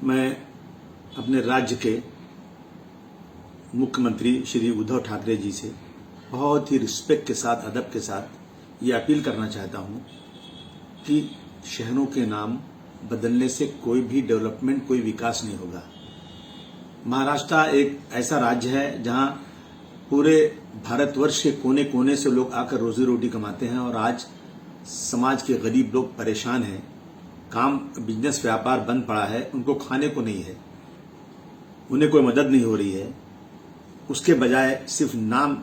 मैं अपने राज्य के मुख्यमंत्री श्री उद्धव ठाकरे जी से बहुत ही रिस्पेक्ट के साथ, अदब के साथ ये अपील करना चाहता हूँ कि शहरों के नाम बदलने से कोई भी डेवलपमेंट, कोई विकास नहीं होगा। महाराष्ट्र एक ऐसा राज्य है जहां पूरे भारतवर्ष के कोने कोने से लोग आकर रोजी रोटी कमाते हैं और आज समाज के गरीब लोग परेशान हैं। काम, बिजनेस, व्यापार बंद पड़ा है, उनको खाने को नहीं है, उन्हें कोई मदद नहीं हो रही है। उसके बजाय सिर्फ नाम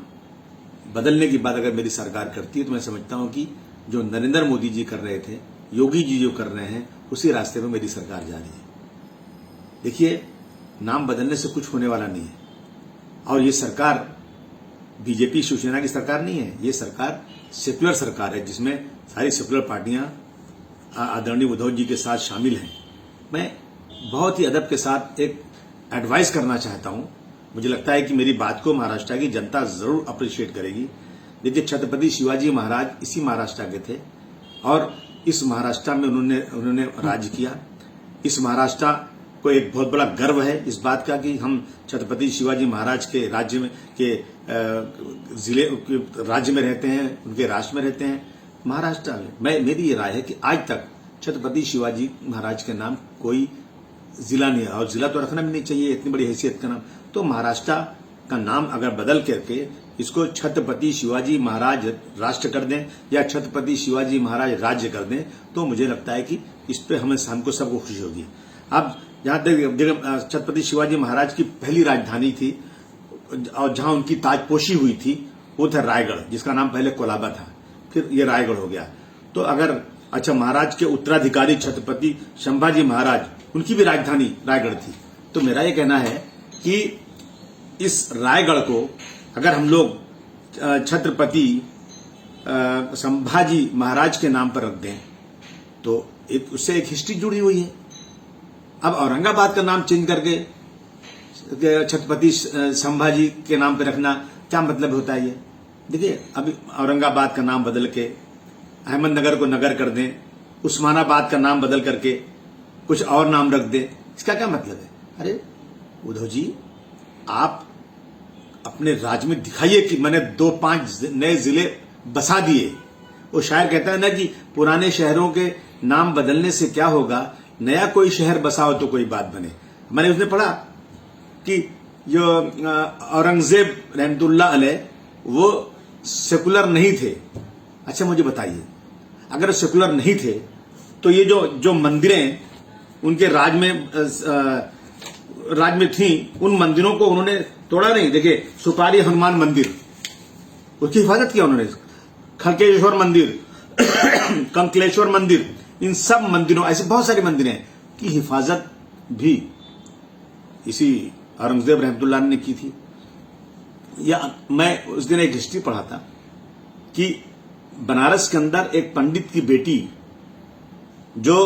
बदलने की बात अगर मेरी सरकार करती है तो मैं समझता हूं कि जो नरेंद्र मोदी जी कर रहे थे, योगी जी जो कर रहे हैं, उसी रास्ते पर मेरी सरकार जा रही है। देखिए, नाम बदलने से कुछ होने वाला नहीं है और ये सरकार बीजेपी शिवसेना की सरकार नहीं है। ये सरकार सेक्युलर सरकार है जिसमें सारी सेक्युलर पार्टियां आदरणीय उद्धव जी के साथ शामिल हैं। मैं बहुत ही अदब के साथ एक एडवाइस करना चाहता हूं। मुझे लगता है कि मेरी बात को महाराष्ट्र की जनता जरूर अप्रिशिएट करेगी। देखिए, छत्रपति शिवाजी महाराज इसी महाराष्ट्र के थे और इस महाराष्ट्र में उन्होंने राज्य किया। इस महाराष्ट्र को एक बहुत बड़ा गर्व है इस बात का कि हम छत्रपति शिवाजी महाराज के राज्य में राज्य में रहते हैं, उनके राष्ट्र में रहते हैं महाराष्ट्र में। मेरी ये राय है कि आज तक छत्रपति शिवाजी महाराज के नाम कोई जिला नहीं है और जिला तो रखना भी नहीं चाहिए, इतनी बड़ी हैसियत का नाम। तो महाराष्ट्र का नाम अगर बदल करके इसको छत्रपति शिवाजी महाराज राष्ट्र कर दें या छत्रपति शिवाजी महाराज राज्य कर दें तो मुझे लगता है कि इस पे हमको सबको खुशी होगी। अब जहां तक छत्रपति शिवाजी महाराज की पहली राजधानी थी और जहां उनकी ताजपोशी हुई थी वो था रायगढ़, जिसका नाम पहले कोलाबा था, फिर ये रायगढ़ हो गया। तो अगर महाराज के उत्तराधिकारी छत्रपति संभाजी महाराज, उनकी भी राजधानी रायगढ़ थी। तो मेरा ये कहना है कि इस रायगढ़ को अगर हम लोग छत्रपति संभाजी महाराज के नाम पर रख दें तो उससे एक हिस्ट्री जुड़ी हुई है। अब औरंगाबाद का नाम चेंज करके छत्रपति संभाजी के नाम पर रखना क्या मतलब होता है? ये देखिए, अभी औरंगाबाद का नाम बदल के अहमदनगर को नगर कर दें, उस्मानाबाद का नाम बदल करके कुछ और नाम रख दें, इसका क्या मतलब है? अरे उद्धव जी, आप अपने राज्य में दिखाइए कि मैंने 2-5 नए जिले बसा दिए। वो शायर कहता है ना कि पुराने शहरों के नाम बदलने से क्या होगा, नया कोई शहर बसाओ तो कोई बात बने। मैंने उसने पढ़ा कि जो औरंगजेब रहमतुल्लाह अलैह वो सेकुलर नहीं थे। अच्छा, मुझे बताइए, अगर सेकुलर नहीं थे तो ये जो मंदिरें उनके राज में थी, उन मंदिरों को उन्होंने तोड़ा नहीं। देखिए, सुपारी हनुमान मंदिर, उसकी हिफाजत किया उन्होंने। खड़केश्वर मंदिर, कंकलेश्वर मंदिर, इन सब मंदिरों, ऐसे बहुत सारे मंदिर हैं की हिफाजत भी इसी औरंगजेब रहमतुल्लाह ने की थी। या मैं उस दिन एक हिस्ट्री पढ़ा था कि बनारस के अंदर एक पंडित की बेटी जो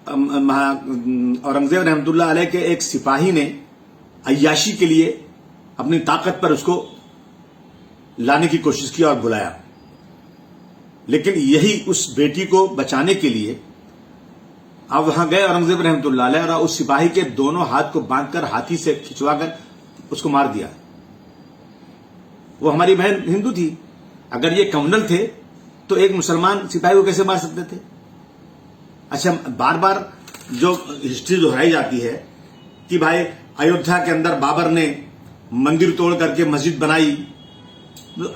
औरंगजेब रहमतुल्लाह अलैह के एक सिपाही ने अय्याशी के लिए अपनी ताकत पर उसको लाने की कोशिश की और बुलाया, लेकिन यही उस बेटी को बचाने के लिए अब वहां गए औरंगजेब रहमतुल्लाह अलैह और उस सिपाही के दोनों हाथ को बांधकर हाथी से खिंचवाकर उसको मार दिया। वो हमारी बहन हिंदू थी, अगर ये कम्युनल थे तो एक मुसलमान सिपाही को कैसे मार सकते थे? अच्छा, बार बार जो हिस्ट्री दोहराई जाती है कि भाई अयोध्या के अंदर बाबर ने मंदिर तोड़ करके मस्जिद बनाई।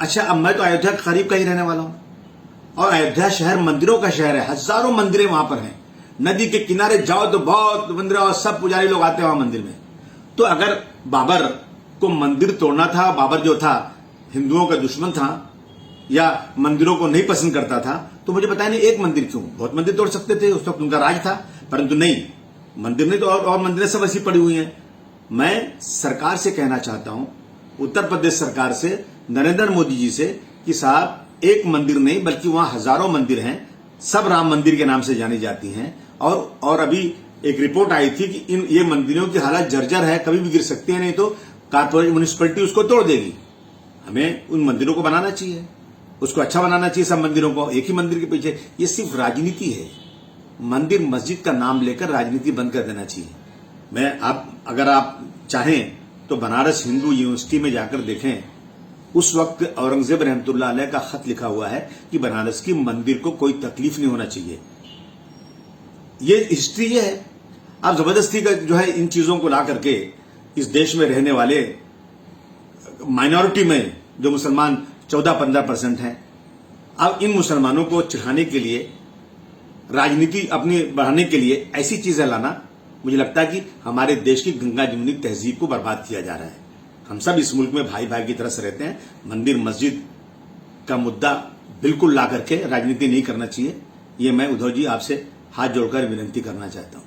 अच्छा, अब मैं तो अयोध्या के करीब का ही रहने वाला हूं और अयोध्या शहर मंदिरों का शहर है, हजारों मंदिरें वहां पर हैं। नदी के किनारे जाओ तो बहुत मंदिर और सब पुजारी लोग आते हैं वहां मंदिर में। तो अगर बाबर को मंदिर तोड़ना था, बाबर जो था हिंदुओं का दुश्मन था या मंदिरों को नहीं पसंद करता था, तो मुझे बताया नहीं एक मंदिर क्यों, बहुत मंदिर तोड़ सकते थे, उस वक्त उनका राज था। परंतु नहीं, मंदिर नहीं तो और मंदिरें सब ऐसी पड़ी हुई हैं। मैं सरकार से कहना चाहता हूं, उत्तर प्रदेश सरकार से, नरेंद्र मोदी जी से, कि साहब एक मंदिर नहीं बल्कि वहां हजारों मंदिर हैं, सब राम मंदिर के नाम से जानी जाती हैं और अभी एक रिपोर्ट आई थी कि ये मंदिरों की हालत जर्जर है, कभी भी गिर सकती है, नहीं तो कारपोरेट म्युनिसिपैलिटी उसको तोड़ देगी। हमें उन मंदिरों को बनाना चाहिए, उसको अच्छा बनाना चाहिए। सब मंदिरों को एक ही मंदिर के पीछे, ये सिर्फ राजनीति है। मंदिर मस्जिद का नाम लेकर राजनीति बंद कर देना चाहिए। मैं अगर आप चाहें तो बनारस हिंदू यूनिवर्सिटी में जाकर देखें, उस वक्त औरंगजेब रहमतुल्लाह अलैह का खत लिखा हुआ है कि बनारस की मंदिर को कोई तकलीफ नहीं होना चाहिए। ये हिस्ट्री है। आप जबरदस्ती का जो है इन चीजों को ला करके इस देश में रहने वाले माइनॉरिटी में जो मुसलमान 14-15% हैं, अब इन मुसलमानों को चिढ़ाने के लिए, राजनीति अपनी बढ़ाने के लिए ऐसी चीजें लाना, मुझे लगता है कि हमारे देश की गंगा जमुनी तहजीब को बर्बाद किया जा रहा है। हम सब इस मुल्क में भाई भाई की तरह से रहते हैं। मंदिर मस्जिद का मुद्दा बिल्कुल ला करके राजनीति नहीं करना चाहिए। ये मैं उद्धव जी आपसे हाथ जोड़कर विनती करना चाहता हूं।